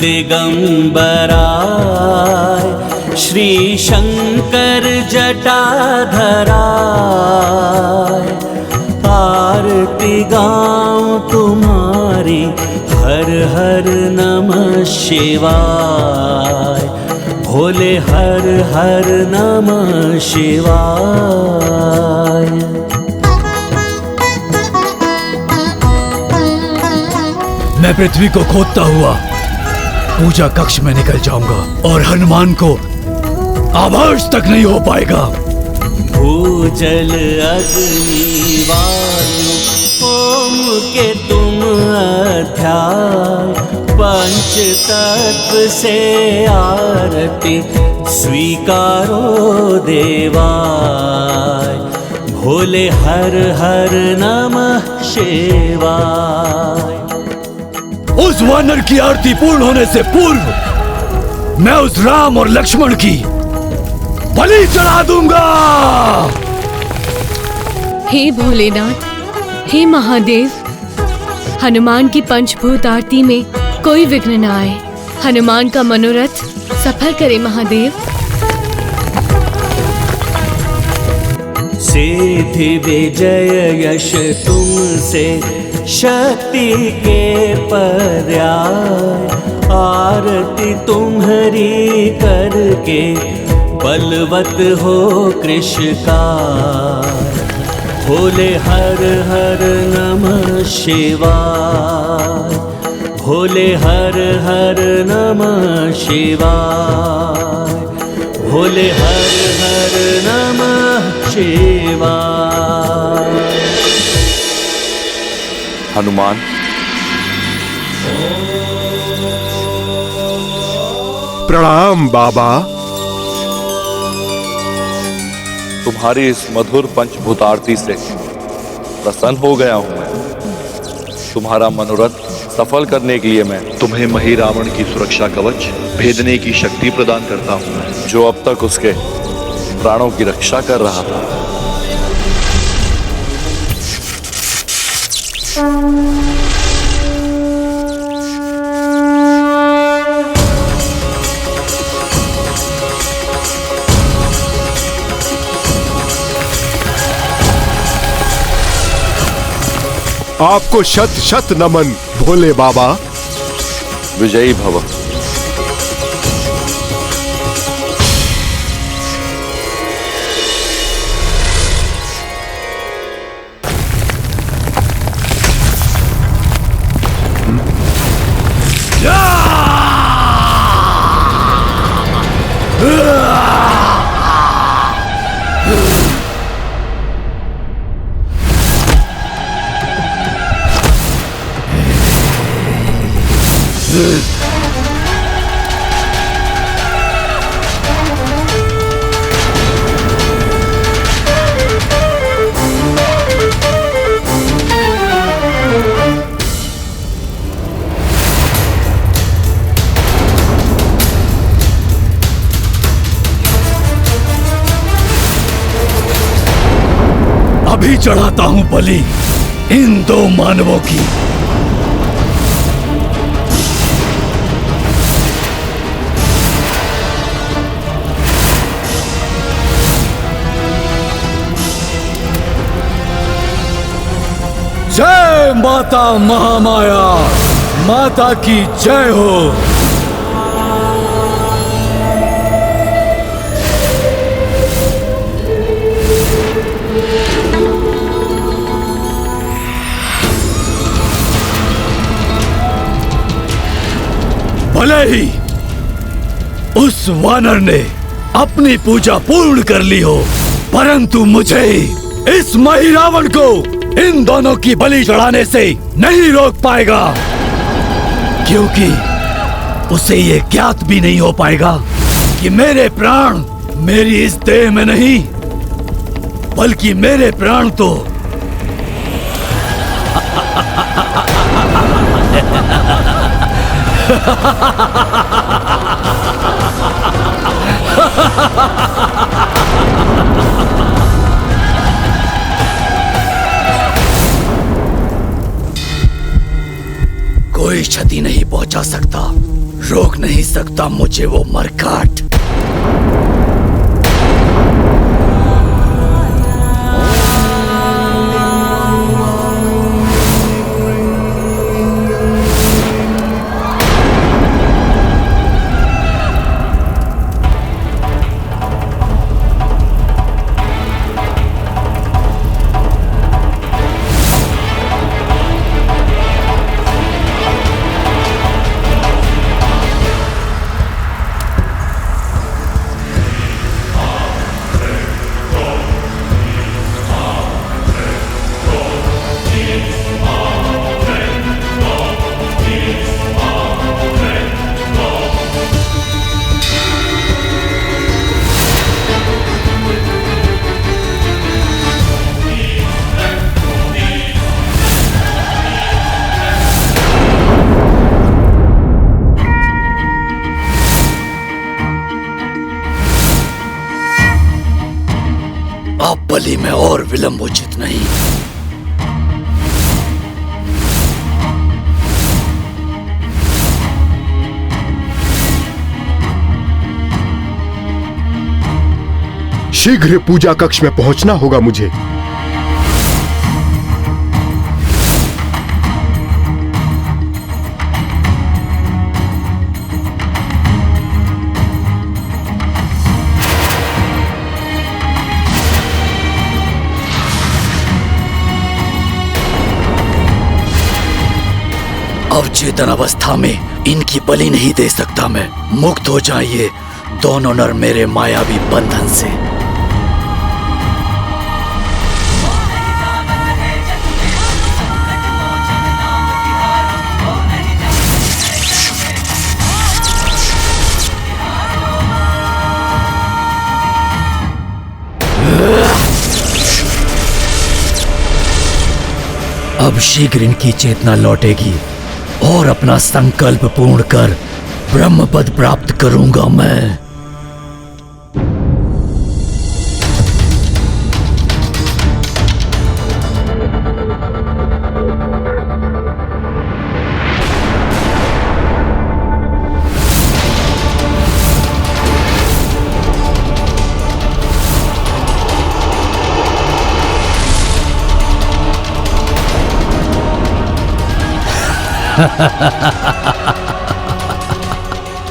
दिगंबराय श्री शंकर जटाधराय। आरती गाऊं तुम्हारी हर हर नमः शिवाय, भोले हर हर नमः शिवाय। मैं पृथ्वी को खोदता हुआ पूजा कक्ष में निकल जाऊंगा और हनुमान को आभास तक नहीं हो पाएगा। भूजल अग्नि वायु ओम के तुम अध्याय, पंच तत्व से आरती स्वीकारो देवाय, भोले हर हर नमः शिवाय। उस वानर की आरती पूर्ण होने से पूर्व मैं उस राम और लक्ष्मण की बलि चढ़ा दूंगा। हे भोलेनाथ, हे महादेव, हनुमान की पंचभूत आरती में कोई विघ्न न आए। हनुमान का मनोरथ सफल करे महादेव। सिद्धि विजय यश तुमसे शक्ति के पर्याय, आरती तुम्हारी करके बलवत हो कृष्ण का, भोले हर हर नमः शिवाय, भोले हर हर नमः शिवाय, भोले हर हर नमः शिवाय। हनुमान, प्रणाम बाबा। तुम्हारी इस मधुर पंचभूत आरती से प्रसन्न हो गया हूं मैं। तुम्हारा मनोरथ सफल करने के लिए मैं तुम्हें मही रावण की सुरक्षा कवच भेदने की शक्ति प्रदान करता हूं, जो अब तक उसके प्राणों की रक्षा कर रहा था। आपको शत शत नमन भोले बाबा। विजयी भव। अभी चढ़ाता हूं बलि इन दो मानवों की। जय माता महामाया, माता की जय हो। भले ही उस वानर ने अपनी पूजा पूर्ण कर ली हो, परंतु मुझे इस मही रावण को इन दोनों की बलि चढ़ाने से नहीं रोक पाएगा, क्योंकि उसे ये ज्ञात भी नहीं हो पाएगा कि मेरे प्राण मेरी इस देह में नहीं, बल्कि मेरे प्राण तो कोई क्षति नहीं पहुंचा सकता। रोक नहीं सकता मुझे वो मरकाट। अब बलि में और विलंब उचित नहीं। शीघ्र पूजा कक्ष में पहुंचना होगा मुझे। अब चेतन अवस्था में इनकी बलि नहीं दे सकता मैं। मुक्त हो जाइए दोनों नर मेरे मायावी बंधन से। अब शीघ्र इनकी चेतना लौटेगी और अपना संकल्प पूर्ण कर ब्रह्म पद प्राप्त करूंगा मैं।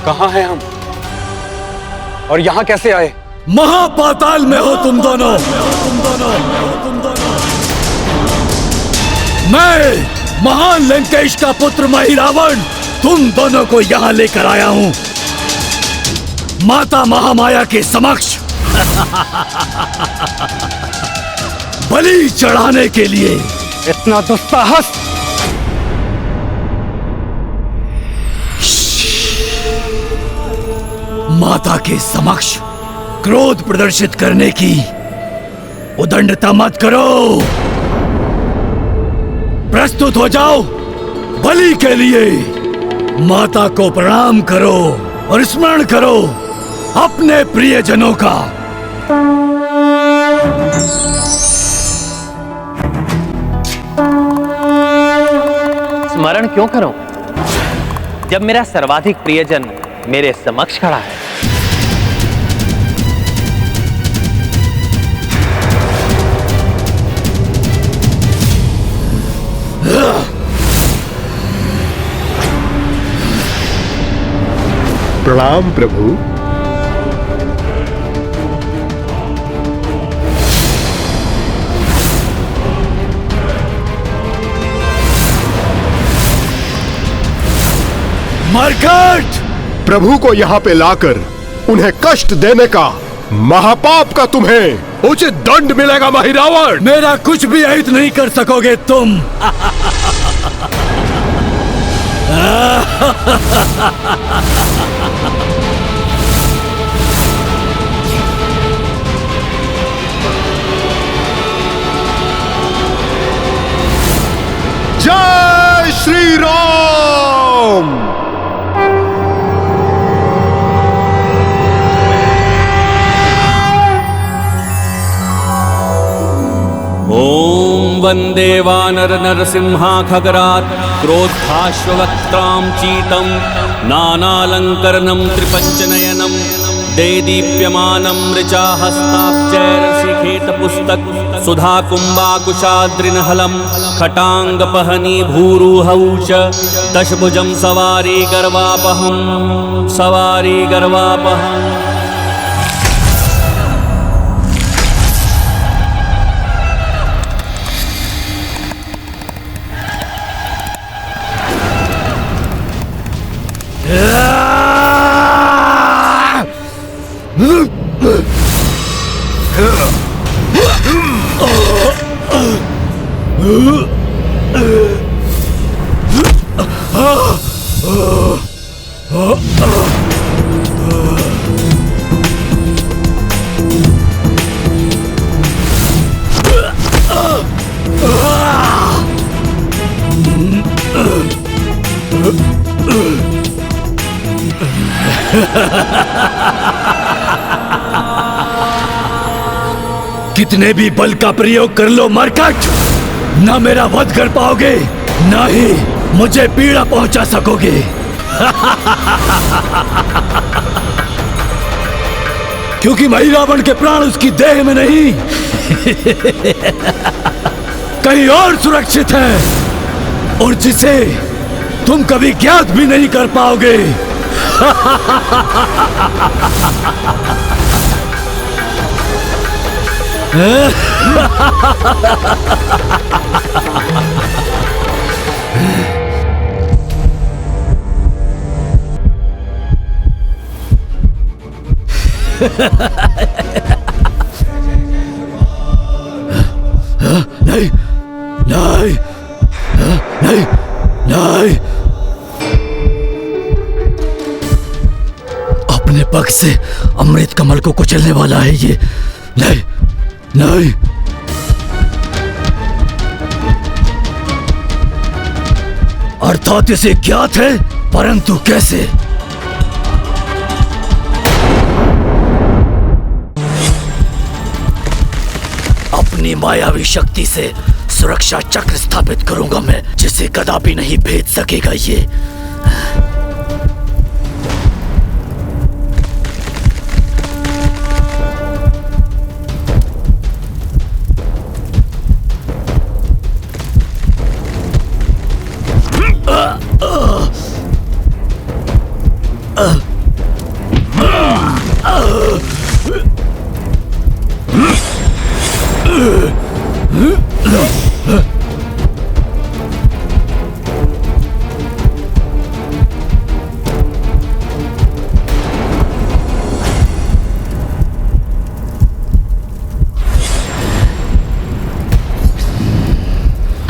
कहाँ हैं हम और यहाँ कैसे आए? महापाताल में हो तुम दोनों। मैं महान लंकेश का पुत्र महिरावण तुम दोनों को यहाँ लेकर आया हूँ माता महामाया के समक्ष बलि चढ़ाने के लिए। इतना दुस्साहस! माता के समक्ष क्रोध प्रदर्शित करने की उदंडता मत करो। प्रस्तुत हो जाओ बलि के लिए। माता को प्रणाम करो और स्मरण करो अपने प्रियजनों का। स्मरण क्यों करूं जब मेरा सर्वाधिक प्रियजन मेरे समक्ष खड़ा है? प्रणाम प्रभु। मरकट! प्रभु को यहाँ पे लाकर उन्हें कष्ट देने का महापाप का तुम्हें उचित दंड मिलेगा महिरावण। मेरा कुछ भी अहित नहीं कर सकोगे तुम। जय श्री राम। ओम वंदे वानर नरसिंहा खगरात् क्रोद्धाश्ववक्त्रां चीतं नानालङ्करणं त्रिपञ्चनयनं देदीप्यमानं ऋचा हस्ताब्जैरशिखेतपुस्तक सुधाकुम्बाकुशाद्रिनहलं खटाङ्गपहनी भूरुहौ च दशभुजं सवारी गर्वापहम् कितने भी बल का प्रयोग कर लो मरकट, ना मेरा वध कर पाओगे, ना ही मुझे पीड़ा पहुंचा सकोगे। क्योंकि महिरावण के प्राण उसकी देह में नहीं कहीं और सुरक्षित है, और जिसे तुम कभी ज्ञात भी नहीं कर पाओगे। नहीं नहीं नहीं नहीं, अपने पग से अमृत कमल को कुचलने वाला है ये। नहीं नहीं, अर्थात इसे ज्ञात है, परंतु कैसे? अपनी मायावी शक्ति से सुरक्षा चक्र स्थापित करूंगा मैं, जिसे कदापि नहीं भेद सकेगा ये।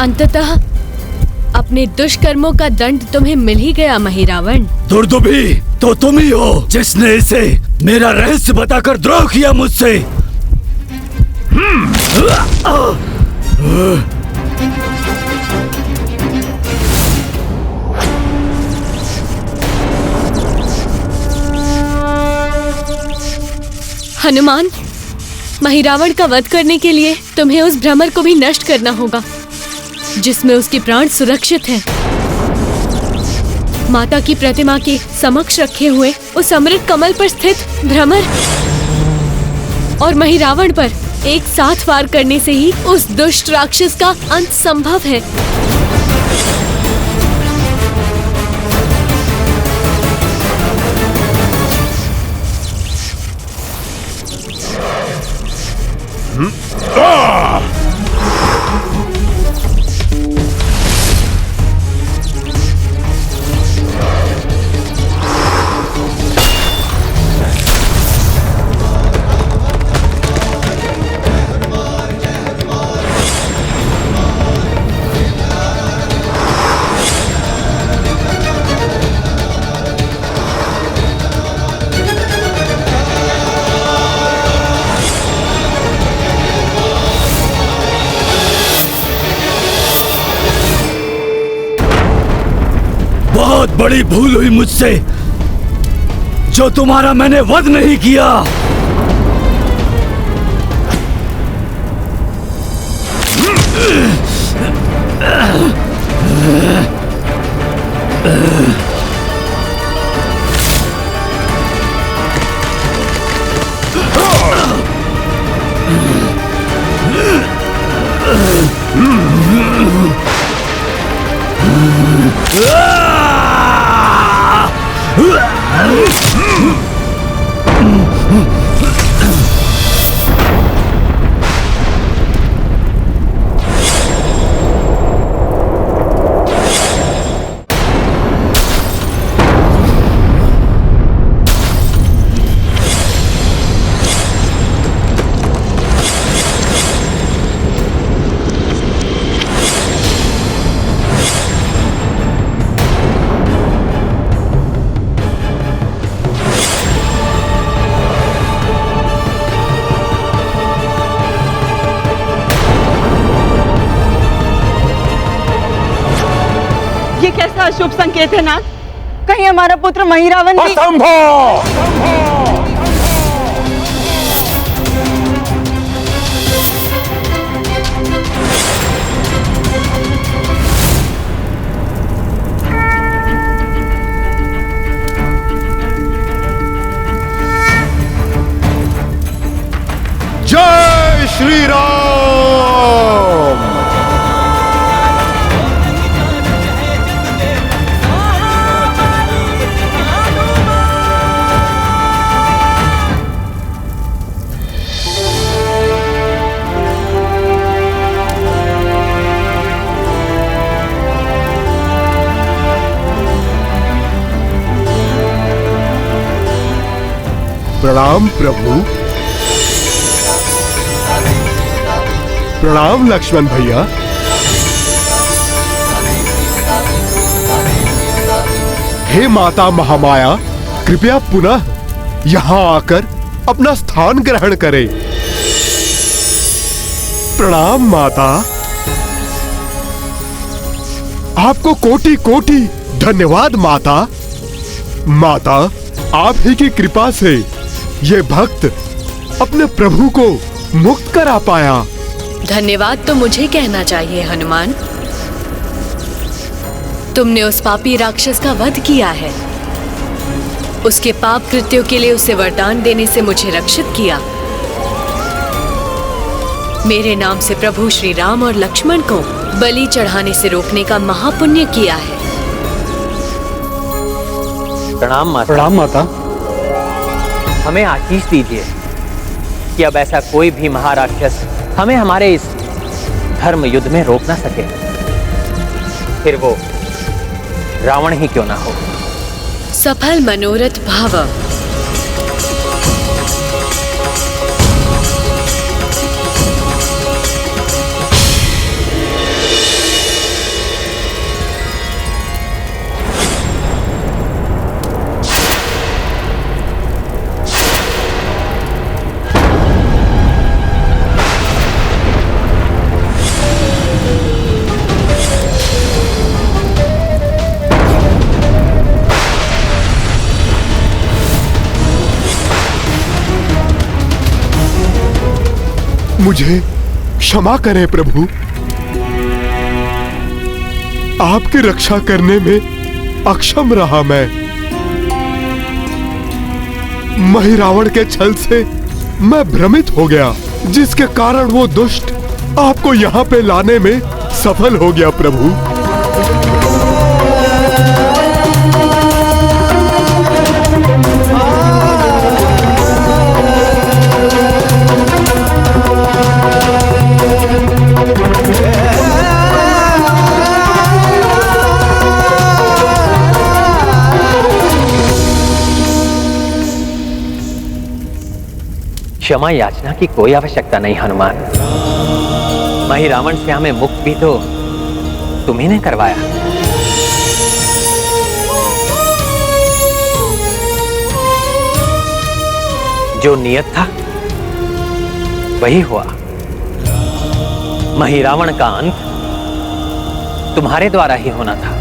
अंततः अपने दुष्कर्मों का दंड तुम्हें मिल ही गया महिरावण। दुर्दुभी तो तुम ही हो जिसने इसे मेरा रहस्य बताकर द्रोह किया मुझसे। हनुमान, महिरावण का वध करने के लिए तुम्हें उस भ्रमर को भी नष्ट करना होगा जिसमें उसके प्राण सुरक्षित हैं। माता की प्रतिमा के समक्ष रखे हुए उस अमृत कमल पर स्थित भ्रमर और महिरावण पर एक साथ वार करने से ही उस दुष्ट राक्षस का अंत संभव है। बहुत बड़ी भूल हुई मुझसे जो तुम्हारा मैंने वध नहीं किया। ये कैसा अशुभ संकेत है नाथ? कहीं हमारा पुत्र महिरावण भी... असंभव! जय श्री राम। प्रणाम प्रभु। प्रणाम लक्ष्मण भैया। हे माता महामाया, कृपया पुनः यहाँ आकर अपना स्थान ग्रहण करें। प्रणाम माता। आपको कोटि कोटि धन्यवाद माता। माता, आप ही की कृपा से ये भक्त अपने प्रभु को मुक्त करा पाया। धन्यवाद तो मुझे कहना चाहिए हनुमान। तुमने उस पापी राक्षस का वध किया है, उसके पाप कृत्यों के लिए उसे वरदान देने से मुझे रक्षित किया। मेरे नाम से प्रभु श्री राम और लक्ष्मण को बलि चढ़ाने से रोकने का महापुण्य किया है। प्रणाम माता। प्रणाम माता। हमें आशीष दीजिए कि अब ऐसा कोई भी महाराक्षस हमें हमारे इस धर्म युद्ध में रोक ना सके, फिर वो रावण ही क्यों ना हो। सफल मनोरथ भाव। मुझे क्षमा करें प्रभु। आपकी रक्षा करने में अक्षम रहा मैं। महिरावण के छल से मैं भ्रमित हो गया, जिसके कारण वो दुष्ट आपको यहाँ पे लाने में सफल हो गया प्रभु। क्षमा याचना की कोई आवश्यकता नहीं हनुमान। महिरावण से हमें मुक्त भी तो तुम्ही ने करवाया। जो नियत था वही हुआ। महिरावण का अंत तुम्हारे द्वारा ही होना था।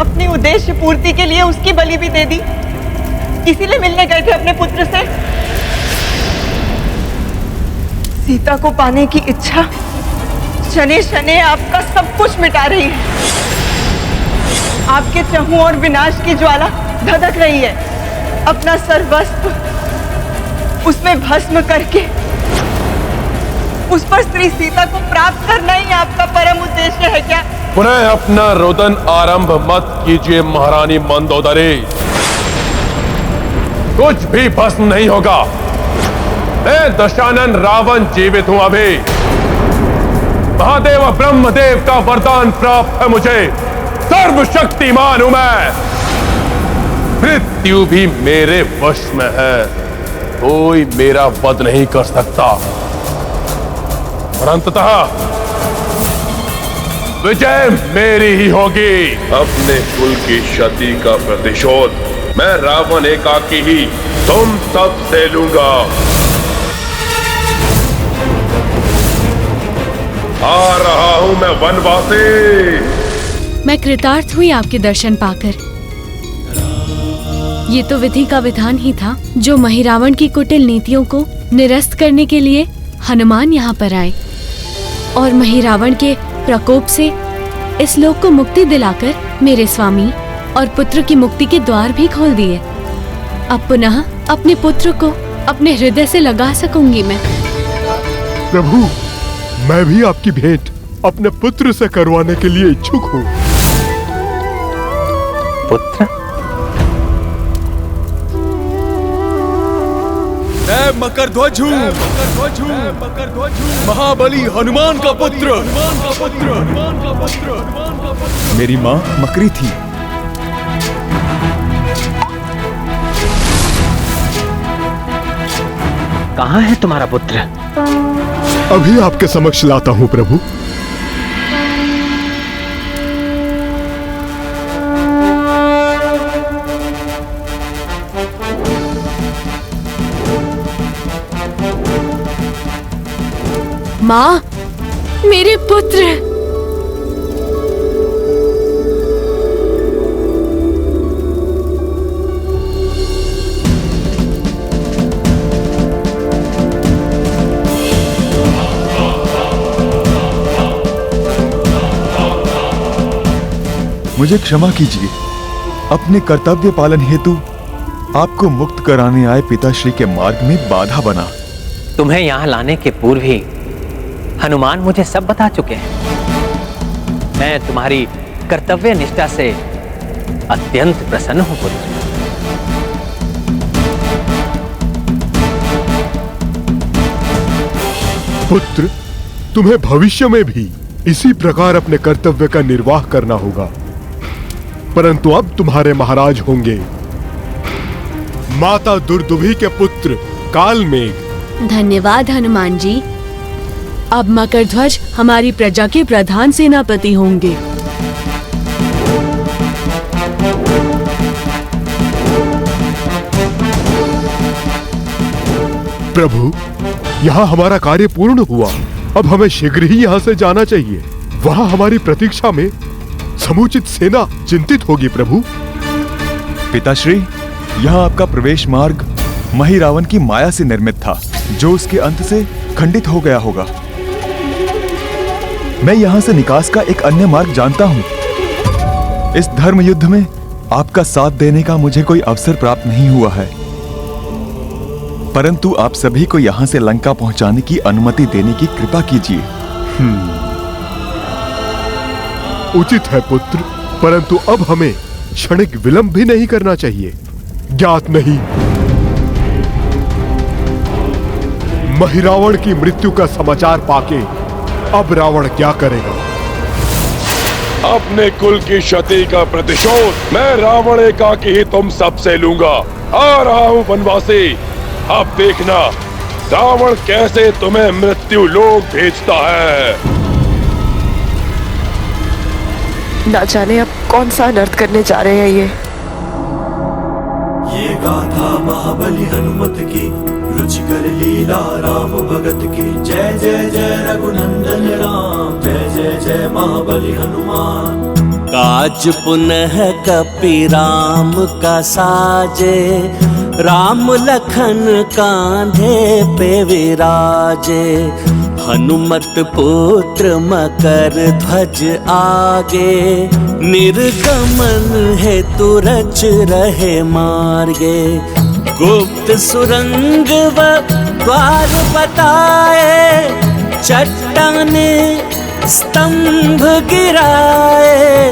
अपनी उद्देश्य पूर्ति के लिए उसकी बलि भी दे दी, इसीलिए मिलने गए थे अपने पुत्र से। सीता को पाने की इच्छा शनि शनि आपका सब कुछ मिटा रही है। आपके चहुं और विनाश की ज्वाला धधक रही है। अपना सर्वस्व उसमें भस्म करके उस पर स्त्री सीता को प्राप्त करना ही आपका परम उद्देश्य है क्या? पुनः अपना रोदन आरंभ मत कीजिए महारानी मंदोदरी। कुछ भी भस्म नहीं होगा। मैं दशानन रावण जीवित हूं अभी। महादेव ब्रह्मदेव का वरदान प्राप्त है मुझे। सर्वशक्तिमान हूं मैं। मृत्यु भी मेरे वश में है। कोई मेरा वध नहीं कर सकता। और अंततः विजय मेरी ही होगी। अपने कुल की क्षति का प्रतिशोध मैं रावण एकाकी ही तुम सब से लूंगा। आ रहा हूं मैं वनवासी। मैं कृतार्थ हुई आपके दर्शन पाकर। ये तो विधि का विधान ही था जो महिरावण की कुटिल नीतियों को निरस्त करने के लिए हनुमान यहाँ पर आए और महिरावण के प्रकोप से इस लोक को मुक्ति दिलाकर मेरे स्वामी और पुत्र की मुक्ति के द्वार भी खोल दिए। अब पुनः अपने पुत्र को अपने हृदय से लगा सकूंगी मैं। प्रभु, मैं भी आपकी भेंट अपने पुत्र से करवाने के लिए इच्छुक हूँ। पुत्र? मैं मकरध्वज हूँ। महाबली हनुमान का पुत्र। मेरी माँ मकरी थी। कहाँ है तुम्हारा पुत्र? अभी आपके समक्ष लाता हूँ प्रभु। माँ, मेरे पुत्र। मुझे क्षमा कीजिए। अपने कर्तव्य पालन हेतु आपको मुक्त कराने आए पिताश्री के मार्ग में बाधा बना। तुम्हें यहाँ लाने के पूर्व ही हनुमान मुझे सब बता चुके हैं। मैं तुम्हारी कर्तव्य निष्ठा से अत्यंत प्रसन्न हूं पुत्र। पुत्र, तुम्हें भविष्य में भी इसी प्रकार अपने कर्तव्य का निर्वाह करना होगा। परंतु अब तुम्हारे महाराज होंगे माता दुर्दुभी के पुत्र कालमेघ। धन्यवाद हनुमान जी। अब मकरध्वज हमारी प्रजा के प्रधान सेनापति होंगे। प्रभु, यहाँ हमारा कार्य पूर्ण हुआ। अब हमें शीघ्र ही यहाँ से जाना चाहिए। वहाँ हमारी प्रतीक्षा में समुचित सेना चिंतित होगी प्रभु। पिताश्री, यहाँ आपका प्रवेश मार्ग महिरावण की माया से निर्मित था, जो उसके अंत से खंडित हो गया होगा। मैं यहाँ से निकास का एक अन्य मार्ग जानता हूँ। इस धर्म युद्ध में आपका साथ देने का मुझे कोई अवसर प्राप्त नहीं हुआ है, परंतु आप सभी को यहाँ से लंका पहुँचाने की अनुमति देने की कृपा कीजिए। उचित है पुत्र, परंतु अब हमें क्षणिक विलंब भी नहीं करना चाहिए। ज्ञात नहीं महिरावण की मृत्यु का समाचार पाके अब रावण क्या करेगा। अपने कुल की क्षति का प्रतिशोध मैं रावण एकाकी ही तुम सबसे लूंगा। आ रहा हूं वनवासी। अब देखना रावण कैसे तुम्हें मृत्यु लोक भेजता है। ना जाने अब कौन सा अनर्थ करने जा रहे हैं ये गाथा महाबली हनुमत की, रुचिकर लीला राम भगत की। जय जय जय रघुनंदन राम, जय जय जय जय महाबली हनुमान। काज पुनः कपि राम का साजे, राम लखन कांधे पे विराजे। हनुमत पुत्र मकर ध्वज आगे, निर्गमन हेतु रच रहे मार्गे। गुप्त सुरंग व द्वार बताए, चट्टाने स्तंभ गिराए।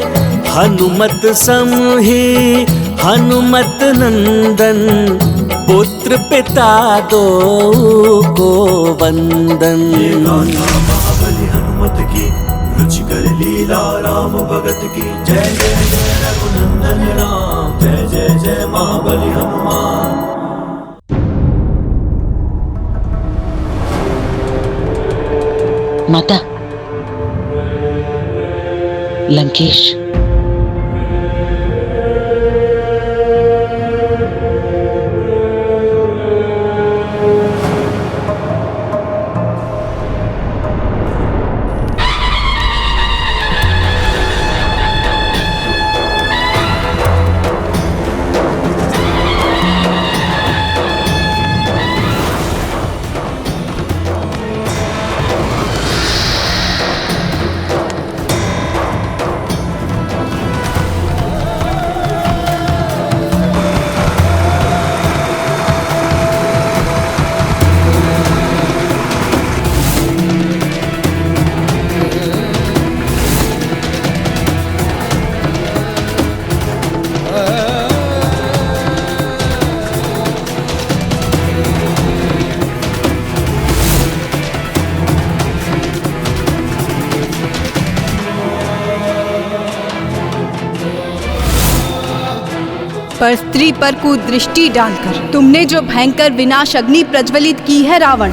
हनुमत समहि हनुमत नंदन, पुत्र पिता दो को वंदन। महाबली हनुमत की, रुचिकर लीला राम भगत की। जय जय जय रघुनंदन राम, जय जय जय महाबली हनुमान। माता, लंकेश, पर स्त्री पर कुदृष्टि डालकर तुमने जो भयंकर विनाश अग्नि प्रज्वलित की है रावण,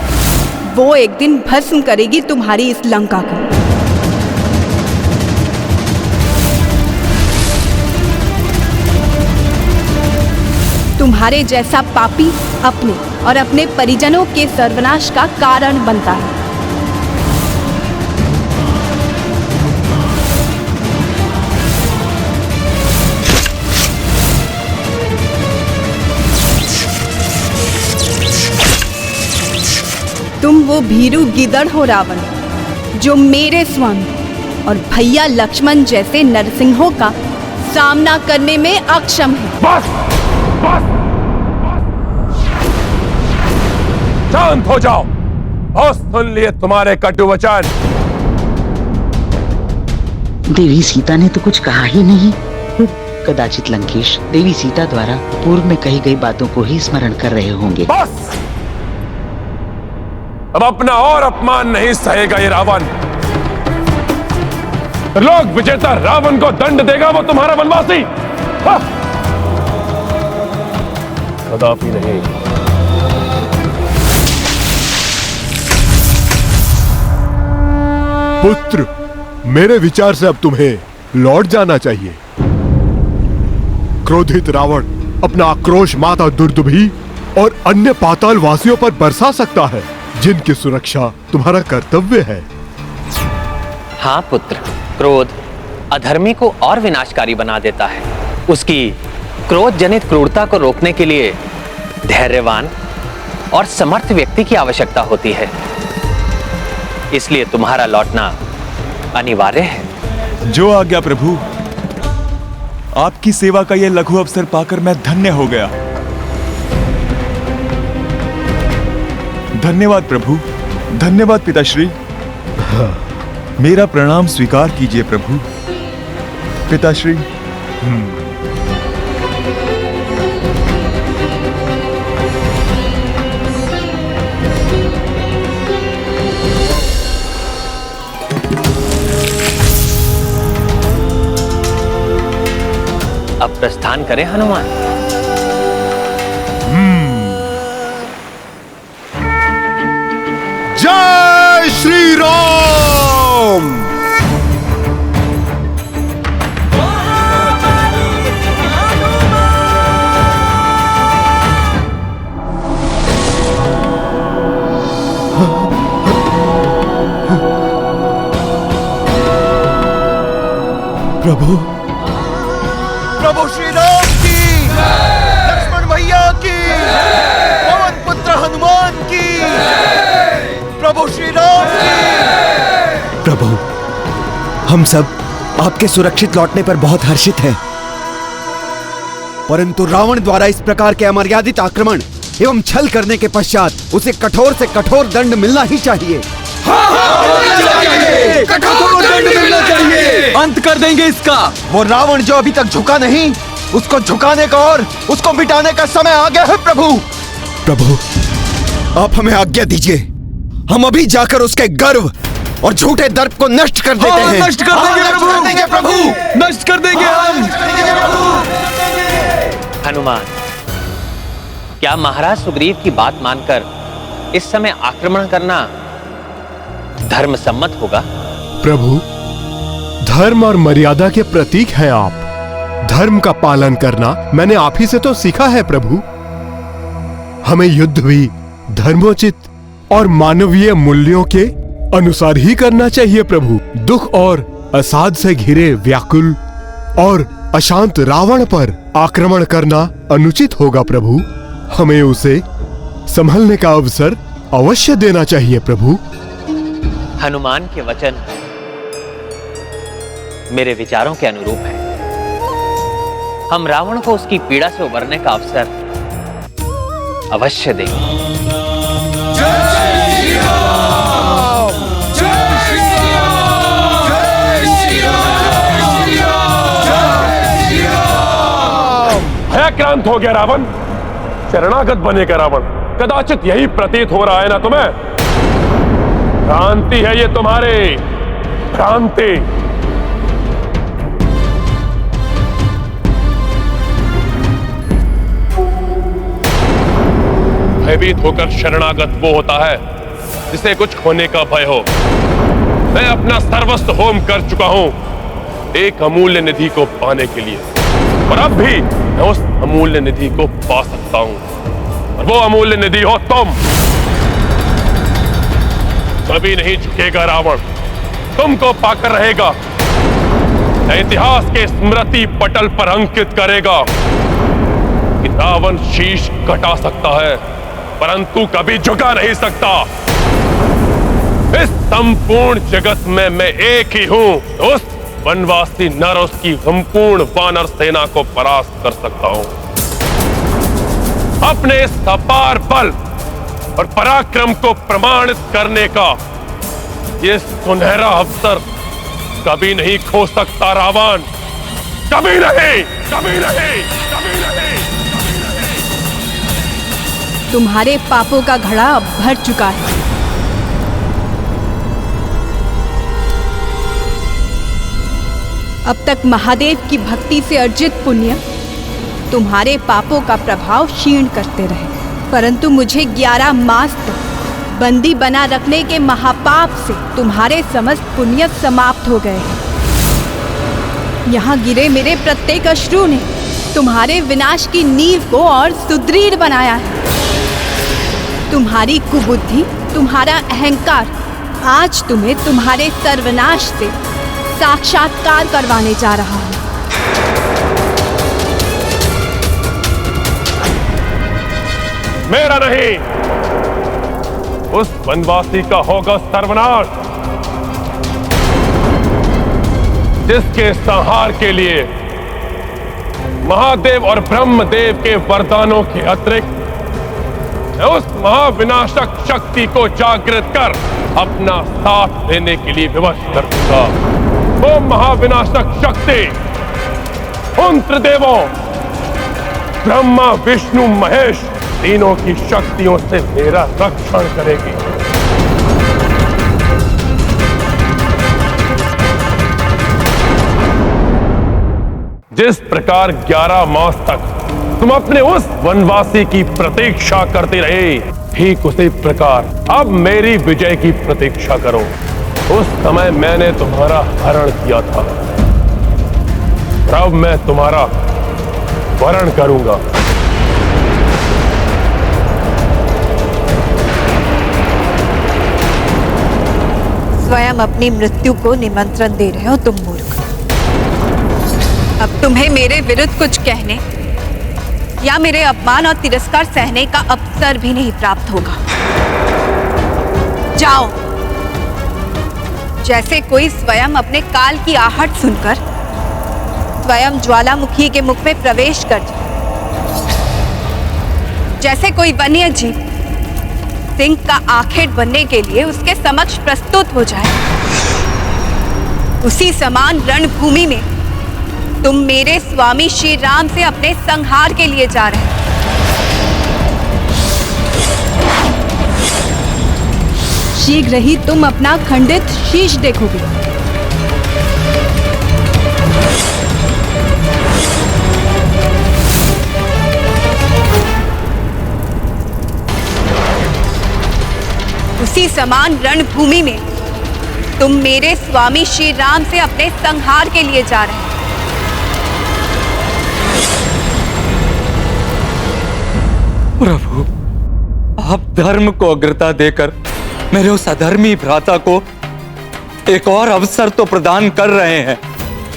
वो एक दिन भस्म करेगी तुम्हारी इस लंका को। तुम्हारे जैसा पापी अपने और अपने परिजनों के सर्वनाश का कारण बनता है। तुम वो भीरू गिदड़ हो रावण, जो मेरे स्वामी और भैया लक्ष्मण जैसे नरसिंहों का सामना करने में अक्षम है। बस, बस, शांत हो जाओ और सुन लिए तुम्हारे कटु वचन। देवी सीता ने तो कुछ कहा ही नहीं। कदाचित लंकेश देवी सीता द्वारा पूर्व में कही गई बातों को ही स्मरण कर रहे होंगे। बस, अब अपना और अपमान नहीं सहेगा ये रावण। लोक विजेता रावण को दंड देगा वो तुम्हारा वनवासी। कदापि नहीं। पुत्र, मेरे विचार से अब तुम्हें लौट जाना चाहिए। क्रोधित रावण अपना आक्रोश माता दुर्दुभी और अन्य पाताल वासियों पर बरसा सकता है, जिनकी सुरक्षा तुम्हारा कर्तव्य है। हाँ पुत्र, क्रोध अधर्मी को और विनाशकारी बना देता है। उसकी क्रोध जनित क्रूरता को रोकने के लिए धैर्यवान और समर्थ व्यक्ति की आवश्यकता होती है। इसलिए तुम्हारा लौटना अनिवार्य है। जो आज्ञा प्रभु। आपकी सेवा का यह लघु अवसर पाकर मैं धन्य हो गया। धन्यवाद प्रभु, धन्यवाद पिताश्री। मेरा प्रणाम स्वीकार कीजिए प्रभु। पिताश्री। अब प्रस्थान करें हनुमान। जय श्री राम। प्रभु प्रभु श्री राम की, लक्ष्मण भैया की, पवन पुत्र हनुमान की, प्रभु श्री राम की। प्रभु, हम सब आपके सुरक्षित लौटने पर बहुत हर्षित हैं, परंतु रावण द्वारा इस प्रकार के अमर्यादित आक्रमण एवं छल करने के पश्चात उसे कठोर से कठोर दंड मिलना ही चाहिए। कठोर दंड मिलना चाहिए। अंत कर देंगे इसका। वो रावण जो अभी तक झुका नहीं, उसको झुकाने का और उसको मिटाने का समय आ गया है। प्रभु प्रभु, आप हमें आज्ञा दीजिए, हम अभी जाकर उसके गर्व और झूठे दर्प को नष्ट कर देते हैं। नष्ट कर देंगे प्रभु, नष्ट कर देंगे हम। हनुमान, क्या महाराज सुग्रीव की बात मानकर इस समय आक्रमण करना धर्म सम्मत होगा? प्रभु, धर्म और मर्यादा के प्रतीक हैं आप। धर्म का पालन करना मैंने आप ही से तो सीखा है प्रभु। हमें युद्ध भी धर्मोचित और मानवीय मूल्यों के अनुसार ही करना चाहिए प्रभु। दुख और असाध से घिरे व्याकुल और अशांत रावण पर आक्रमण करना अनुचित होगा प्रभु। हमें उसे संभलने का अवसर अवश्य देना चाहिए प्रभु। हनुमान के वचन मेरे विचारों के अनुरूप है। हम रावण को उसकी पीड़ा से उबरने का अवसर अवश्य देंगे। भयाक्रांत हो गया रावण, शरणागत बनेगा रावण। कदाचित यही प्रतीत हो रहा है ना तुम्हें? भ्रांति है ये तुम्हारी, भ्रांति। भयभीत होकर शरणागत वो होता है जिसे कुछ खोने का भय हो। मैं अपना सर्वस्व होम कर चुका हूं एक अमूल्य निधि को पाने के लिए, और अब भी मैं उस अमूल्य निधि को पा सकता हूं, और वो अमूल्य निधि हो तुम। कभी नहीं झुकेगा रावण, तुमको पाकर रहेगा। इतिहास के स्मृति पटल पर अंकित करेगा कि रावण शीश कटा सकता है परंतु कभी झुका नहीं सकता। इस संपूर्ण जगत में मैं एक ही हूं, उस वनवासी नर उसकी संपूर्ण वानर सेना को परास्त कर सकता हूं। अपने इस अपार बल और पराक्रम को प्रमाणित करने का ये सुनहरा अवसर कभी नहीं खो सकता रावण, कभी नहीं, कभी नहीं, कभी नहीं। तुम्हारे पापों का घड़ा अब भर चुका है। अब तक महादेव की भक्ति से अर्जित पुण्य तुम्हारे पापों का प्रभाव क्षीण करते रहे, परंतु मुझे 11 मास तक बंदी बना रखने के महापाप से तुम्हारे समस्त पुण्य समाप्त हो गए हैं। यहाँ गिरे मेरे प्रत्येक अश्रु ने तुम्हारे विनाश की नींव को और सुदृढ़ बनाया है। तुम्हारी कुबुद्धि, तुम्हारा अहंकार आज तुम्हें तुम्हारे सर्वनाश से साक्षात्कार करवाने जा रहा है। मेरा नहीं, उस वनवासी का होगा सर्वनाश, जिसके संहार के लिए महादेव और ब्रह्मदेव के वरदानों के अतिरिक्त उस महाविनाशक शक्ति को जागृत कर अपना साथ देने के लिए विवश कर दूंगा। वो महाविनाशक शक्ति उन त्रिदेवों ब्रह्मा, विष्णु, महेश तीनों की शक्तियों से मेरा रक्षण करेगी। जिस प्रकार 11 मास तक तुम अपने उस वनवासी की प्रतीक्षा करते रहे, ठीक उसी प्रकार अब मेरी विजय की प्रतीक्षा करो। उस समय मैंने तुम्हारा हरण किया था, अब मैं तुम्हारा वरण करूंगा। स्वयं अपनी मृत्यु को निमंत्रण दे रहे हो तुम मूर्ख। अब तुम्हें मेरे विरुद्ध कुछ कहने या मेरे अपमान और तिरस्कार सहने का अवसर भी नहीं प्राप्त होगा। जाओ। जैसे कोई स्वयं अपने काल की आहट सुनकर स्वयं ज्वालामुखी के मुख में प्रवेश कर जाए, जैसे कोई वन्य जीव सिंह का आखेट बनने के लिए उसके समक्ष प्रस्तुत हो जाए, उसी समान रणभूमि में तुम मेरे स्वामी श्री राम से अपने संहार के लिए जा रहे हो। शीघ्र ही तुम अपना खंडित शीश देखोगे। उसी समान रणभूमि में तुम मेरे स्वामी श्री राम से अपने संहार के लिए जा रहे हैं। प्रभु, आप धर्म को अग्रता देकर मेरे उस अधर्मी भ्राता को एक और अवसर तो प्रदान कर रहे हैं,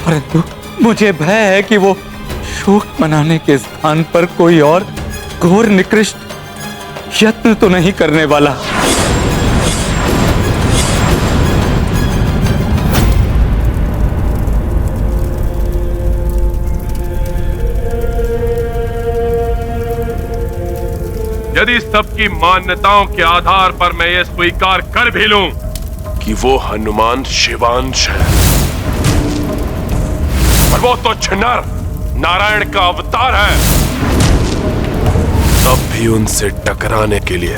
परंतु मुझे भय है कि वो शोक मनाने के स्थान पर कोई और घोर निकृष्ट यत्न तो नहीं करने वाला। यदि सबकी मान्यताओं के आधार पर मैं ये स्वीकार कर भी लूं कि वो हनुमान शिवांश है, पर वो तो नर नारायण का अवतार है, तब भी उनसे टकराने के लिए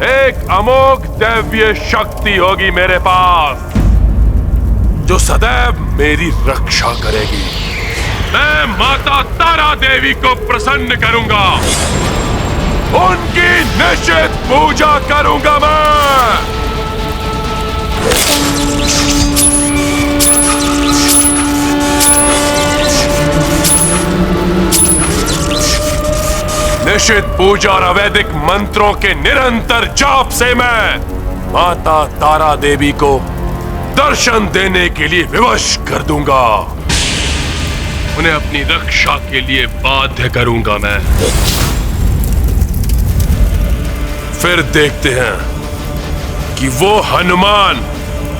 एक अमोघ दैवीय शक्ति होगी मेरे पास, जो सदैव मेरी रक्षा करेगी। मैं माता तारा देवी को प्रसन्न करूंगा, उनकी निश्चित पूजा करूंगा मैं। निश्चित पूजा और अवैदिक मंत्रों के निरंतर जाप से मैं माता तारा देवी को दर्शन देने के लिए विवश कर दूंगा, उन्हें अपनी रक्षा के लिए बाध्य करूंगा मैं। फिर देखते हैं कि वो हनुमान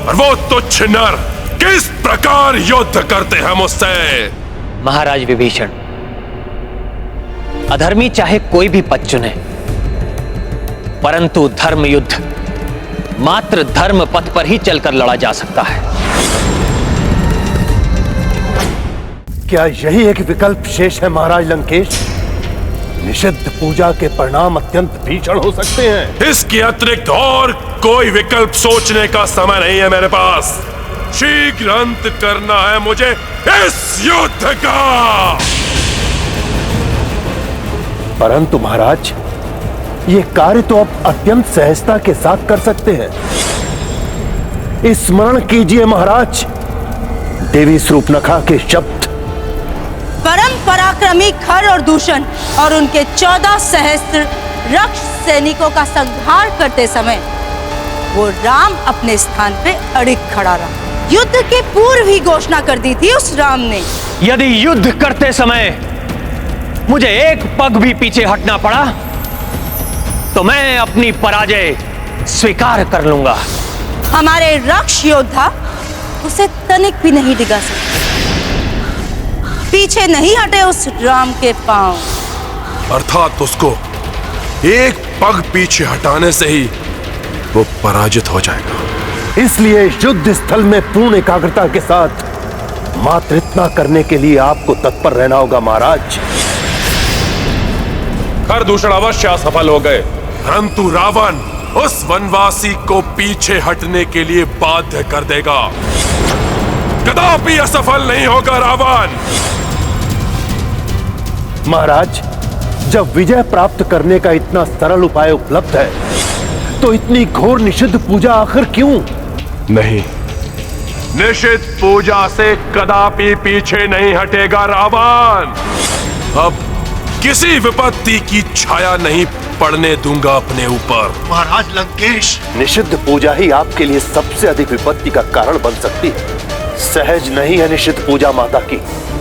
और वो तुच्छ नर किस प्रकार युद्ध करते हैं मुझसे। महाराज विभीषण, अधर्मी चाहे कोई भी पद चुने, परंतु धर्म युद्ध मात्र धर्म पथ पर ही चलकर लड़ा जा सकता है। क्या यही एक विकल्प शेष है महाराज लंकेश? निषिद्ध पूजा के परिणाम अत्यंत भीषण हो सकते हैं। इसके अतिरिक्त और कोई विकल्प सोचने का समय नहीं है मेरे पास। शीघ्र अंत करना है मुझे इस युद्ध का। परंतु महाराज, ये कार्य तो आप अत्यंत सहजता के साथ कर सकते हैं। स्मरण कीजिए महाराज, देवी शूर्पणखा के शब्द। परम पराक्रमी खर और दूषण और उनके 14 सहस्त्र रक्ष सैनिकों का संहार करते समय वो राम अपने स्थान पे अड़िग खड़ा रहा। युद्ध के पूर्व ही घोषणा कर दी थी उस राम ने। यदि युद्ध करते समय मुझे एक पग भी पीछे हटना पड़ा तो मैं अपनी पराजय स्वीकार कर लूंगा। हमारे रक्ष योद्धा उसे तनिक भी नहीं डिगा सकते। पीछे नहीं हटे उस राम के पांव। अर्थात उसको एक पग पीछे हटाने से ही वो पराजित हो जाएगा। इसलिए युद्ध स्थल में पूर्ण एकाग्रता के साथ मात्र इतना करने के लिए आपको तत्पर रहना होगा महाराज। खर दूषण अवश्य असफल हो गए, परंतु रावण उस वनवासी को पीछे हटने के लिए बाध्य कर देगा। कदापि असफल नहीं होगा रावण। महाराज, जब विजय प्राप्त करने का इतना सरल उपाय उपलब्ध है तो इतनी घोर निषिद्ध पूजा आखिर क्यों? नहीं, निषिद्ध पूजा से कदापि पीछे नहीं हटेगा रावण। अब किसी विपत्ति की छाया नहीं पड़ने दूंगा अपने ऊपर। महाराज लंकेश, निषिद्ध पूजा ही आपके लिए सबसे अधिक विपत्ति का कारण बन सकती है। सहज नहीं है निश्चित पूजा माता की।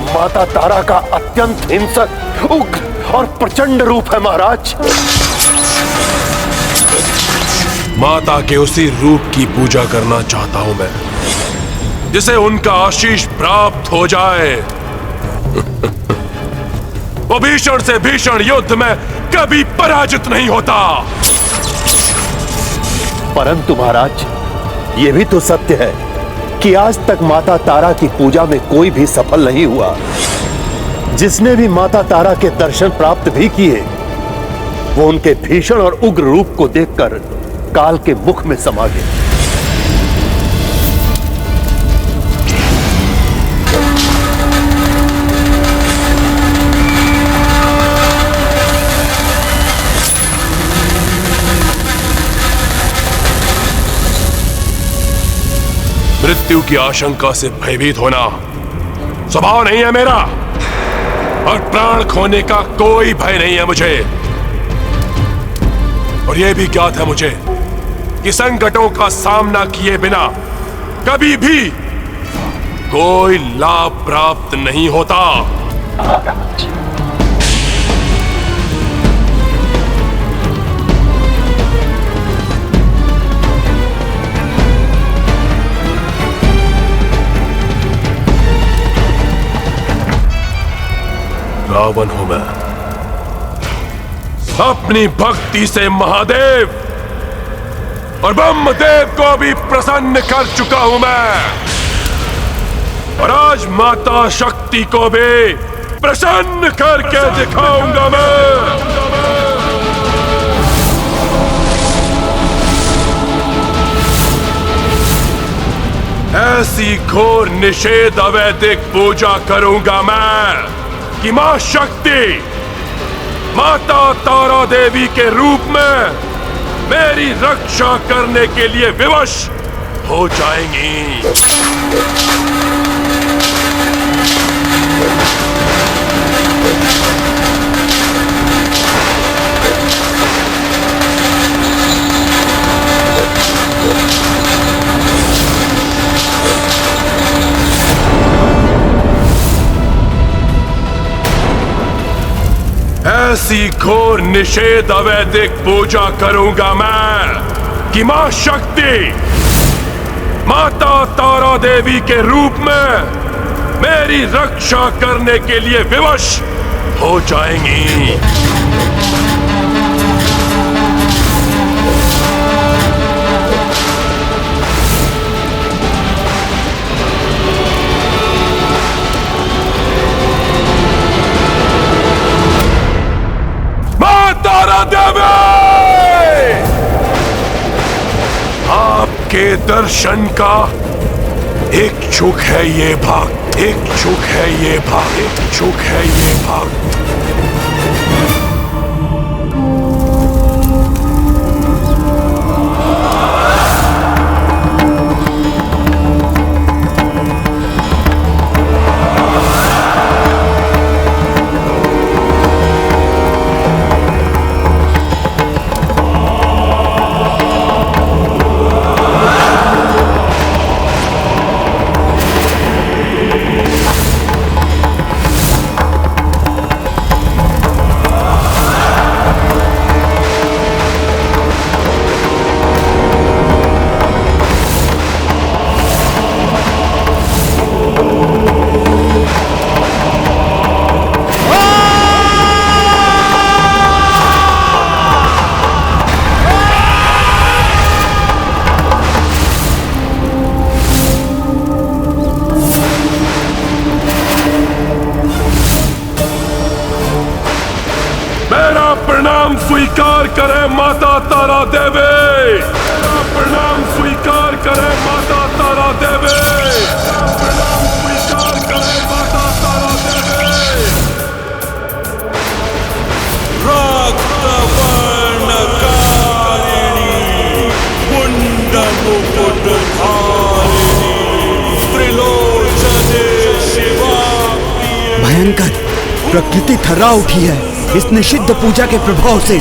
माता तारा का अत्यंत हिंसक, उग्र और प्रचंड रूप है महाराज। माता के उसी रूप की पूजा करना चाहता हूं मैं, जिसे उनका आशीष प्राप्त हो जाए। वो भीषण से भीषण युद्ध में कभी पराजित नहीं होता। परंतु महाराज, ये भी तो सत्य है कि आज तक माता तारा की पूजा में कोई भी सफल नहीं हुआ। जिसने भी माता तारा के दर्शन प्राप्त भी किए, वो उनके भीषण और उग्र रूप को देखकर काल के मुख में समा गए। मृत्यु की आशंका से भयभीत होना स्वभाव नहीं है मेरा, और प्राण खोने का कोई भय नहीं है मुझे। और यह भी ज्ञात है मुझे कि संकटों का सामना किए बिना कभी भी कोई लाभ प्राप्त नहीं होता। रावण हूं मैं। अपनी भक्ति से महादेव और ब्रह्मदेव को भी प्रसन्न कर चुका हूं मैं, और आज माता शक्ति को भी प्रसन्न करके दिखाऊंगा मैं। ऐसी घोर निषेध अवैधिक पूजा करूंगा मैं कि मां शक्ति माता तारा देवी के रूप में मेरी रक्षा करने के लिए विवश हो जाएंगी। ऐसी घोर निषेध अवैधिक पूजा करूंगा मैं कि मां शक्ति माता तारा देवी के रूप में मेरी रक्षा करने के लिए विवश हो जाएंगी। तारा देवी, आपके दर्शन का इच्छुक है ये भक्त, इच्छुक है ये भक्त, इच्छुक है ये भक्त। स्वीकार करे माता तारा देवी, प्रणाम स्वीकार करे माता तारा देवी, प्रणाम स्वीकार करे माता तारा देवी। रक्त वर्णकारिणी मुंड मुकुटधारिणी त्रिलोचने शिवा। भयंकर प्रकृति थर्रा उठी है इस निषिद्ध पूजा के प्रभाव से।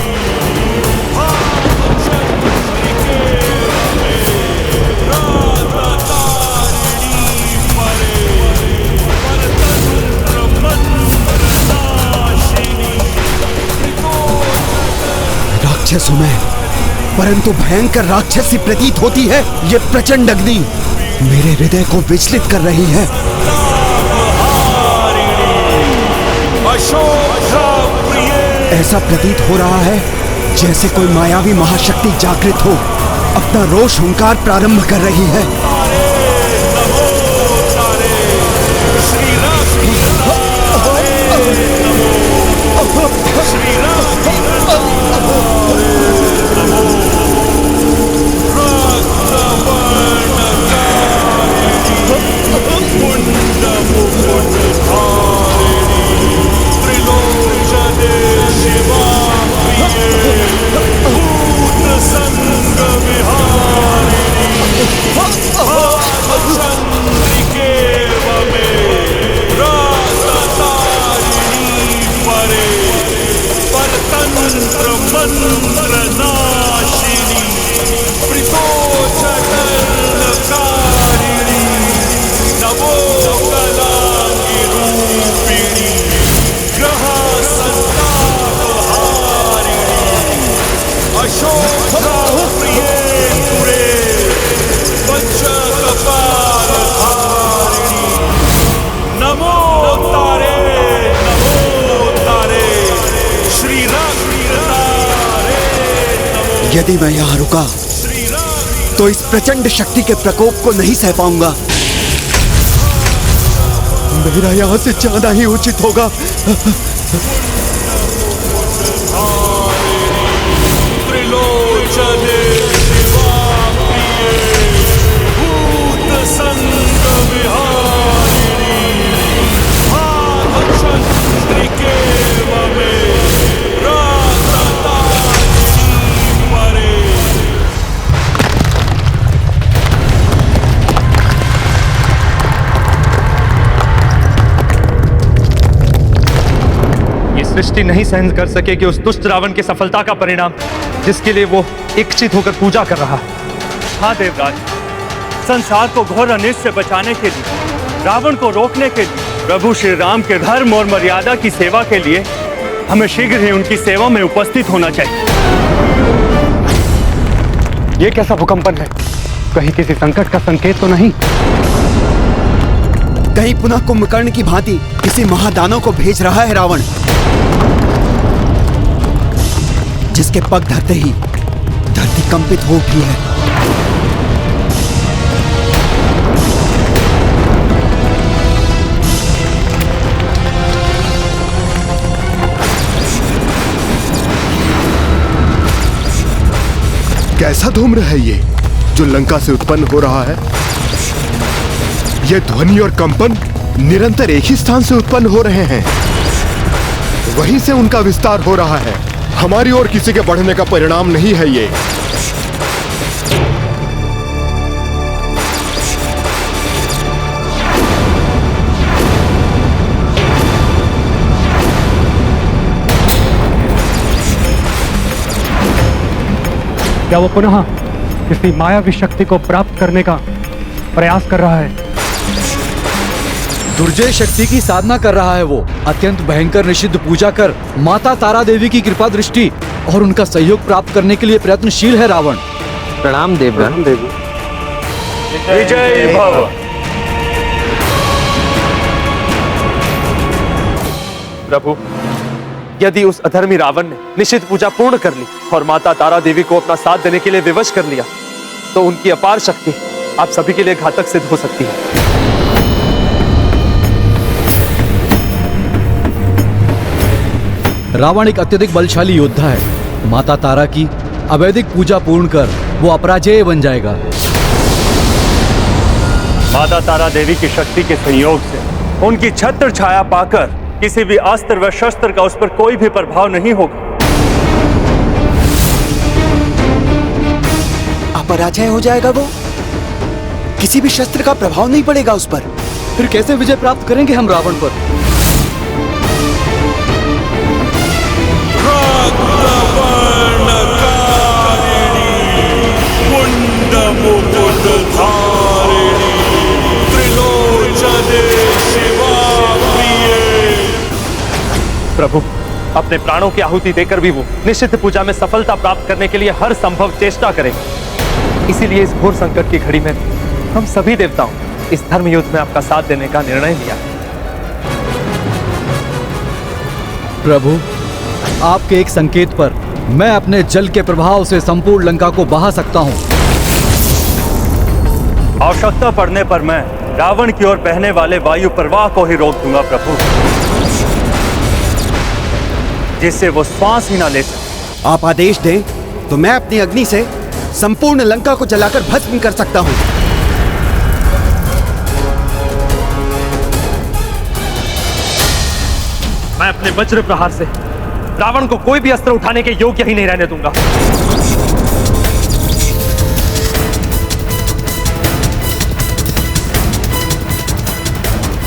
राक्षस हूं मैं, परंतु भयंकर राक्षसी प्रतीत होती है ये प्रचंड अग्नि। मेरे हृदय को विचलित कर रही है। ऐसा प्रतीत हो रहा है जैसे कोई मायावी महाशक्ति जागृत हो, अपना रोष हुंकार प्रारंभ कर रही है। यदि मैं यहाँ रुका तो इस प्रचंड शक्ति के प्रकोप को नहीं सह पाऊंगा। मेरा यहाँ से जाना ही उचित होगा। सृष्टि नहीं सहन कर सकेगी उस दुष्ट रावण की सफलता का परिणाम, जिसके लिए वो इच्छित होकर पूजा कर रहा। हाँ देवराज, संसार को घोर अनिष्ट से बचाने के लिए, रावण को रोकने के लिए, प्रभु श्री राम के धर्म और मर्यादा की सेवा के लिए हमें शीघ्र ही उनकी सेवा में उपस्थित होना चाहिए। ये कैसा भूकंपन है? कहीं किसी संकट का संकेत तो नहीं? कहीं पुनः कुंभकर्ण की भांति किसी महादानव को भेज रहा है रावण, जिसके पग धरते ही धरती कंपित हो उठी है। कैसा धूम्र है ये जो लंका से उत्पन्न हो रहा है? ये ध्वनि और कंपन निरंतर एक ही स्थान से उत्पन्न हो रहे हैं, वहीं से उनका विस्तार हो रहा है। हमारी ओर किसी के बढ़ने का परिणाम नहीं है ये। क्या वो पुनः किसी मायावी शक्ति को प्राप्त करने का प्रयास कर रहा है? दुर्जय शक्ति की साधना कर रहा है वो। अत्यंत भयंकर निषिद्ध पूजा कर माता तारा देवी की कृपा दृष्टि और उनका सहयोग प्राप्त करने के लिए प्रयत्नशील है रावण। प्रणाम देवगण। विजय भव। प्रभु, यदि उस अधर्मी रावण ने निषिद्ध पूजा पूर्ण कर ली और माता तारा देवी को अपना साथ देने के लिए विवश कर लिया, तो उनकी अपार शक्ति आप सभी के लिए घातक सिद्ध हो सकती है। रावण एक अत्यधिक बलशाली योद्धा है। माता तारा की अवैधिक पूजा पूर्ण कर वो अपराजेय बन जाएगा। माता तारा देवी की शक्ति के संयोग से उनकी छत्र छाया पाकर किसी भी अस्त्र व शस्त्र का उस पर कोई भी प्रभाव नहीं होगा। अपराजय हो जाएगा वो, किसी भी शस्त्र का प्रभाव नहीं पड़ेगा उस पर। फिर कैसे विजय प्राप्त करेंगे हम रावण पर? प्रभु, अपने प्राणों की आहुति देकर भी वो निश्चित पूजा में सफलता प्राप्त करने के लिए हर संभव चेष्टा करेंगे। इसीलिए इस घोर संकट की घड़ी में हम सभी देवताओं इस धर्म युद्ध में आपका साथ देने का निर्णय लिया। प्रभु, आपके एक संकेत पर मैं अपने जल के प्रभाव से संपूर्ण लंका को बहा सकता हूँ। आवश्यकता पड़ने पर मैं रावण की ओर बहने वाले वायु प्रवाह को ही रोक दूंगा प्रभु, जिससे वो श्वास ही ना ले सके। आप आदेश दें तो मैं अपनी अग्नि से संपूर्ण लंका को जलाकर भस्म कर सकता हूँ। मैं अपने वज्र प्रहार से रावण को कोई भी अस्त्र उठाने के योग्य ही नहीं रहने दूंगा।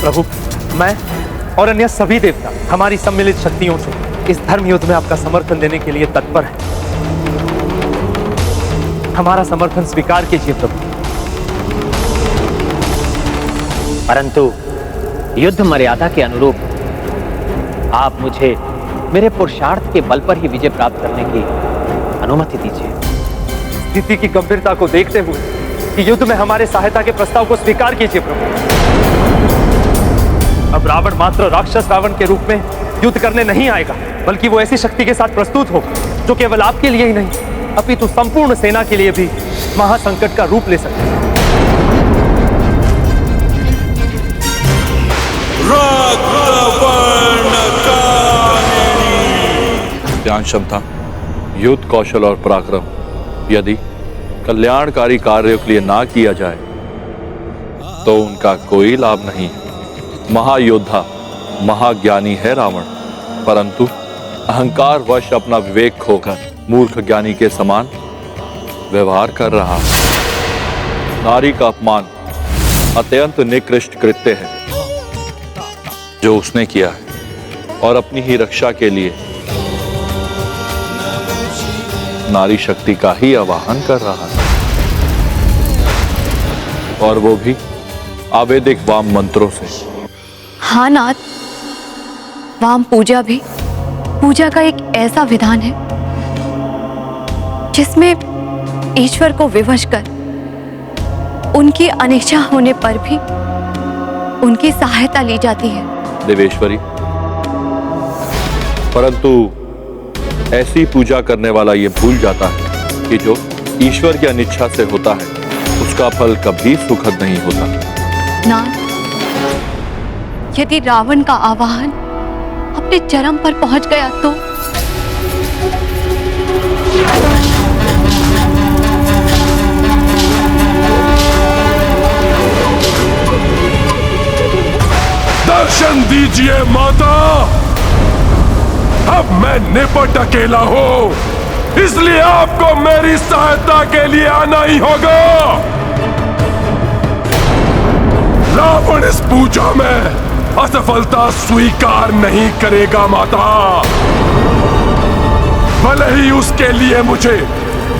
प्रभु, मैं और अन्य सभी देवता हमारी सम्मिलित शक्तियों से इस धर्म युद्ध में आपका समर्थन देने के लिए तत्पर हैं। हमारा समर्थन स्वीकार कीजिए प्रभु। परंतु युद्ध मर्यादा के अनुरूप आप मुझे मेरे पुरुषार्थ के बल पर ही विजय प्राप्त करने की अनुमति दीजिए। स्थिति की गंभीरता को देखते हुए कि युद्ध में हमारे सहायता के प्रस्ताव को स्वीकार कीजिए प्रभु। अब रावण मात्र राक्षस रावण के रूप में युद्ध करने नहीं आएगा, बल्कि वो ऐसी शक्ति के साथ प्रस्तुत होगा जो केवल आपके लिए ही नहीं अपितु संपूर्ण सेना के लिए भी महासंकट का रूप ले सकता है। ज्ञान क्षमता, युद्ध कौशल और पराक्रम यदि कल्याणकारी कार्यों के लिए ना किया जाए तो उनका कोई लाभ नहीं है। महायोद्धा महाज्ञानी है रावण, परंतु अहंकार वश अपना विवेक खोकर मूर्ख ज्ञानी के समान व्यवहार कर रहा है। नारी का अपमान अत्यंत निकृष्ट कृत्य है जो उसने किया है, और अपनी ही रक्षा के लिए नारी शक्ति का ही आवाहन कर रहा है, और वो भी आवेदिक वाम मंत्रों से। हाँ नाथ, वाम पूजा भी पूजा का एक ऐसा विधान है जिसमें ईश्वर को विवश कर उनकी अनिच्छा होने पर भी उनकी सहायता ली जाती है। देवेश्वरी, परंतु ऐसी पूजा करने वाला ये भूल जाता है कि जो ईश्वर की अनिच्छा से होता है उसका फल कभी सुखद नहीं होता। नाथ, यदि रावण का आवाहन अपने चरम पर पहुंच गया तो दर्शन दीजिए माता, अब मैं निपट अकेला हूं, इसलिए आपको मेरी सहायता के लिए आना ही होगा। रावण इस पूजा में असफलता स्वीकार नहीं करेगा माता, भले ही उसके लिए मुझे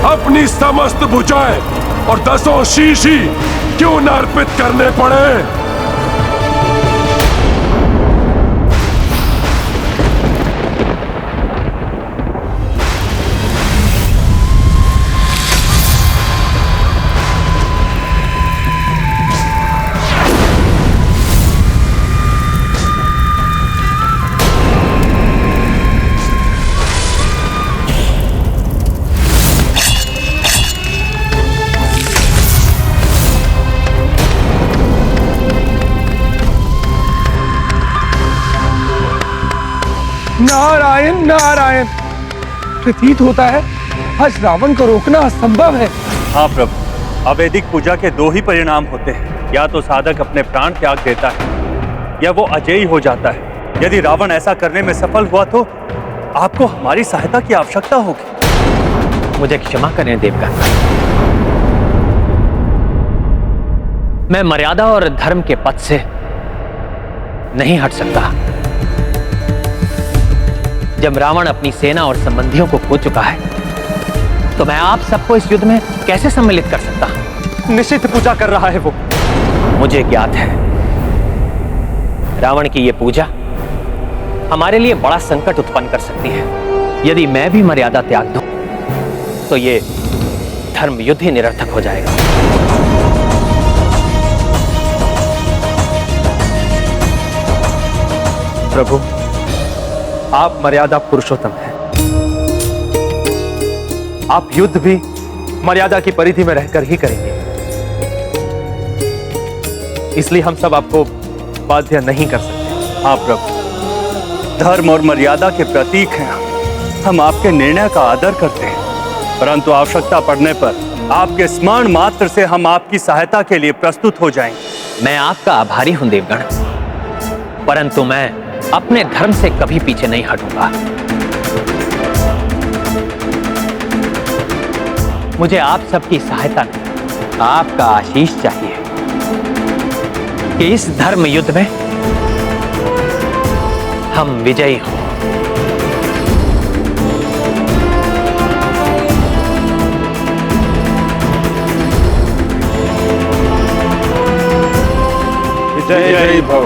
अपनी समस्त भुजाएं और 10 शीश ही क्यों न अर्पित करने पड़े। नारायण नारायण, प्रतीत होता है आज रावण को रोकना असंभव है। हाँ प्रभु, अवैदिक पूजा के 2 ही परिणाम होते हैं, या तो साधक अपने प्राण त्याग देता है या वो अजेय हो जाता है। यदि रावण ऐसा करने में सफल हुआ तो आपको हमारी सहायता की आवश्यकता होगी। मुझे क्षमा करें देवगण, मैं मर्यादा और धर्म के पथ से नहीं हट सकता। जब रावण अपनी सेना और संबंधियों को खो चुका है तो मैं आप सबको इस युद्ध में कैसे सम्मिलित कर सकता हूं? निश्चित पूजा कर रहा है वो। मुझे ज्ञात है रावण की ये पूजा हमारे लिए बड़ा संकट उत्पन्न कर सकती है। यदि मैं भी मर्यादा त्याग दूं, तो ये धर्म युद्ध ही निरर्थक हो जाएगा। प्रभु, आप मर्यादा पुरुषोत्तम हैं। आप युद्ध भी मर्यादा की परिधि में रहकर ही करेंगे, इसलिए हम सब आपको बाध्य नहीं कर सकते। हाँ प्रभु, धर्म और मर्यादा के प्रतीक हैं। हम आपके निर्णय का आदर करते हैं, परंतु आवश्यकता पड़ने पर आपके स्मरण मात्र से हम आपकी सहायता के लिए प्रस्तुत हो जाएंगे। मैं आपका आभारी हूं देवगण, परंतु मैं अपने धर्म से कभी पीछे नहीं हटूंगा। मुझे आप सबकी सहायता नहीं, आपका आशीष चाहिए कि इस धर्म युद्ध में हम विजयी हों। जय जय भव।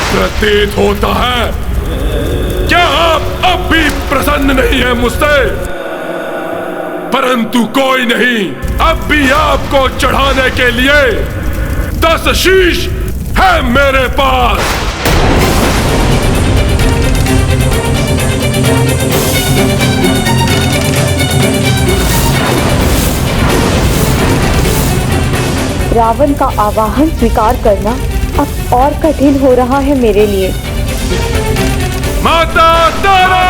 प्रतीत होता है क्या आप अब भी प्रसन्न नहीं है मुझसे? परंतु कोई नहीं, अब भी आपको चढ़ाने के लिए 10 शीश है मेरे पास। रावण का आवाहन स्वीकार करना अब और कठिन हो रहा है मेरे लिए। माता तारा!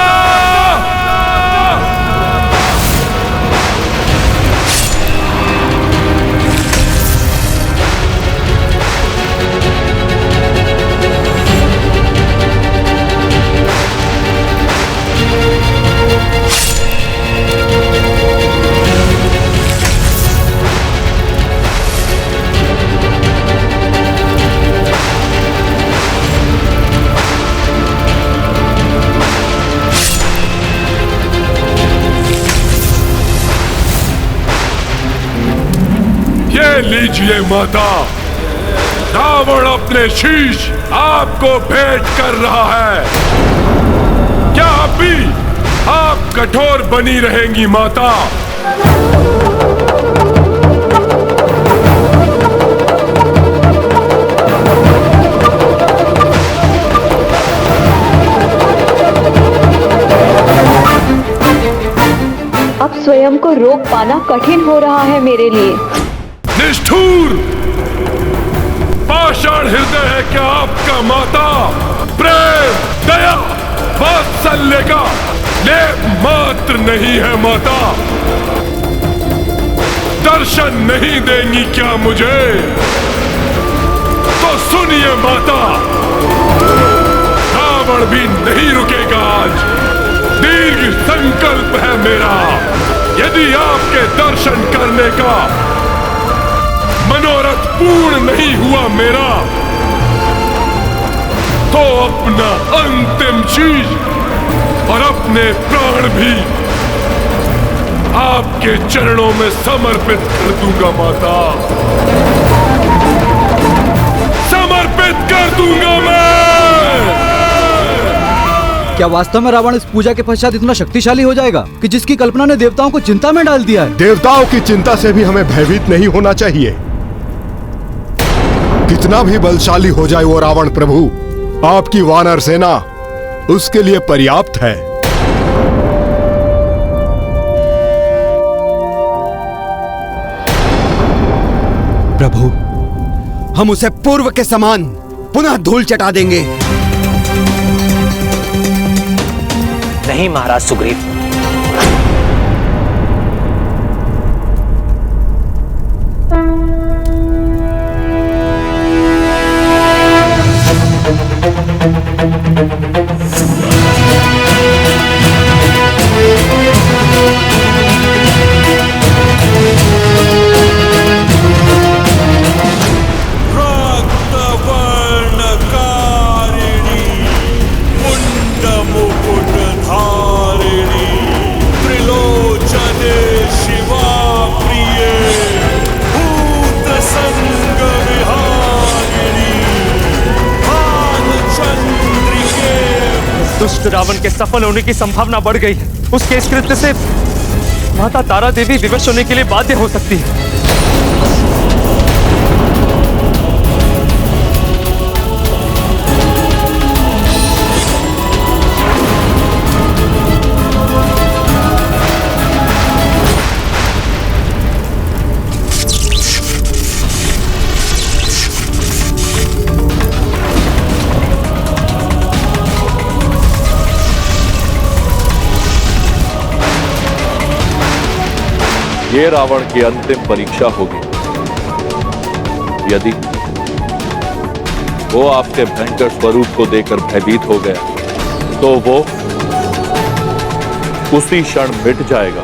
लीजिए माता, रावण अपने शीश आपको भेंट कर रहा है। क्या अभी आप कठोर बनी रहेंगी माता? अब स्वयं को रोक पाना कठिन हो रहा है मेरे लिए। निष्ठुर, पाषाण हृदय है क्या आपका माता? प्रेम, दया, वात्सल्य का लेप मात्र नहीं है माता? दर्शन नहीं देंगी क्या मुझे? तो सुनिए माता, रावण भी नहीं रुकेगा आज। दीर्घ संकल्प है मेरा, यदि आपके दर्शन करने का मनोरथ पूर्ण नहीं हुआ मेरा तो अपना अंतिम चीज और अपने प्राण भी आपके चरणों में समर्पित कर दूंगा माता, समर्पित कर दूंगा मैं। क्या वास्तव में रावण इस पूजा के पश्चात इतना शक्तिशाली हो जाएगा कि जिसकी कल्पना ने देवताओं को चिंता में डाल दिया है? देवताओं की चिंता से भी हमें भयभीत नहीं होना चाहिए। कितना भी बलशाली हो जाए वो रावण प्रभु, आपकी वानर सेना उसके लिए पर्याप्त है। प्रभु, हम उसे पूर्व के समान पुनः धूल चटा देंगे। नहीं महाराज सुग्रीव, दुष्ट रावण के सफल होने की संभावना बढ़ गई है। उसके इस कृत्य से माता तारा देवी विवश होने के लिए बाध्य हो सकती है। ये रावण की अंतिम परीक्षा होगी। यदि वो आपके भयंकर स्वरूप को देखकर भयभीत हो गया तो वो उसी क्षण मिट जाएगा।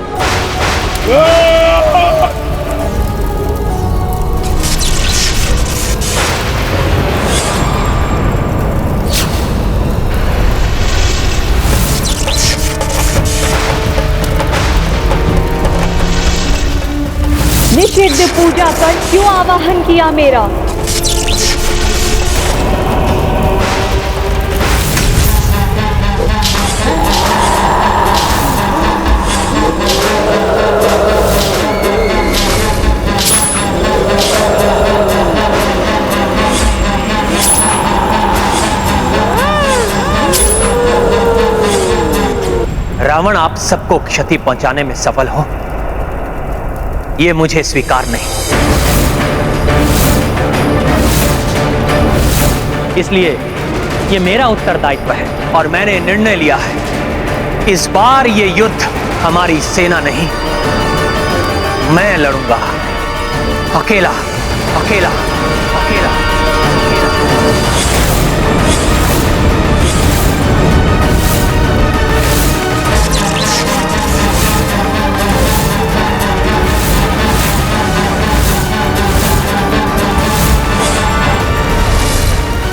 निषिद्ध पूजा पर क्यों आवाहन किया मेरा? रावण आप सबको क्षति पहुंचाने में सफल हो, ये मुझे स्वीकार नहीं। इसलिए ये मेरा उत्तरदायित्व है और मैंने निर्णय लिया है, इस बार ये युद्ध हमारी सेना नहीं, मैं लड़ूंगा, अकेला अकेला।